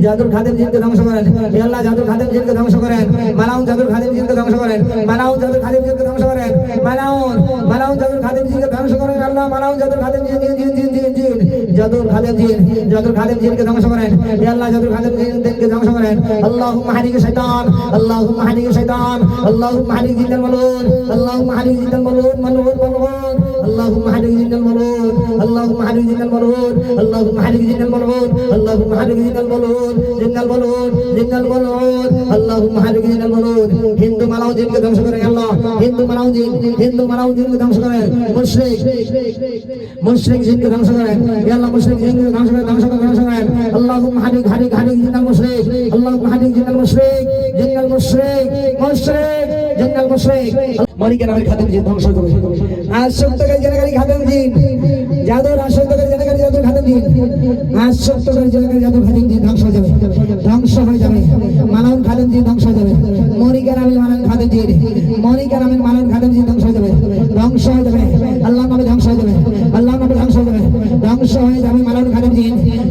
জাদুর খাদেম জিনকে ধ্বংস করেন হে আল্লাহ জাদুর খাদেম জিনকে ধ্বংস করেন মালাউন জাদুর খাদেম জিনকে ধ্বংস করেন মালাউন জাদুর খাদেম জিনকে ধ্বংস করেন মালাউন জাদুর খাদেম জিনকে ধ্বংস করেন আল্লাহ মালাউন জাদুর খাদেম জিন জাদুর খাদেম জিনকে ধ্বংস করেন হে আল্লাহ জাদুর খাদেম জিনকে ধ্বংস করেন আল্লাহুম্মা হারিক শাইতান আল্লাহুম্মা হারিক শাইতান আল্লাহুম্মা হারিক জিন্নাল মালুন আল্লাহুম্মা হারিক জিন্নাল মালুন আল্লাহুম্মা হারিক জিন্নাল মালুন আল্লাহুম্মা হারিক জিন্নাল মালুন আল্লাহুম্মা হারিক জিন্নাল মালুন আল্লাহুম্মা হারিক জিন্নাল মালুন জিন্নাল মালুন আল্লাহুম্মা হারিক জিন্নাল মালুন হিন্দু মালাউন জিনকে ধ্বংস করেন আল্লাহ হিন্দু মালাউন জিনকে ধ্বংস করেন মুশরিক জিনকে ধ্বংস করেন হে আল্লাহ মুশরিক জিনকে ধ্বংস করেন আল্লাহুম্মা হারিক জিন্নাল মুশরিক আল্লাহুম্মা হারিক জিন্নাল মুশরিক জিন্নাল মুশরিক মালিকের নামের খাদেম জিন ধ্বংস করে আসক্তকারী জনকারী খাদেম জিন জাদুর আসক্তকারী জনকারী জাদুর খাদেম জিন আসক্তকারী জনকারী জাদুর খাদেম জিন ধ্বংস হয়ে যাবে মালাউন খাদেম জিন ধ্বংস হয়ে যাবে মনিকা নামের মালাউন খাদেম জিন